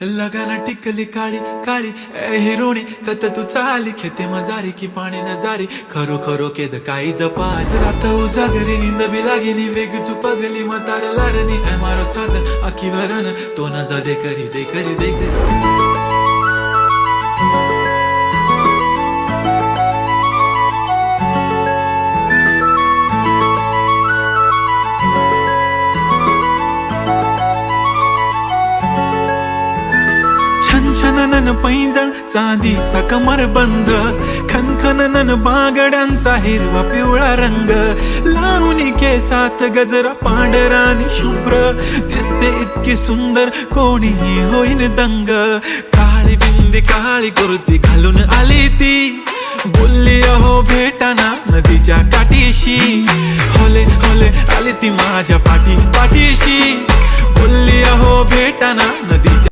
लगाना टिकली काळी काळी ए हिरोणी कत तू चाली खेते मजारी की पाणी नजारी खरो खरो केद काही जपाल रात उजागरी निंद बी लागेनी वेग चुपगली मतार लारणी है मारो साजन आखी वरन तो न जा दे करी दे करी दे करी छनछनन पैंजण चांदीचा कमर बंद खनखनन बागड्यांचा हिरवा पिवळा रंग लावणी केसात गजरा पांढरा आणि शुभ्र दिसते इतकी सुंदर कोणीही होईन दंग काळी बिंदी काळी कुर्ती घालून आली ती बोलली अहो भेटाना नदीच्या काठीशी होले होले आली ती माझ्या पाठीशी बोलली अहो भेटाना नदीच्या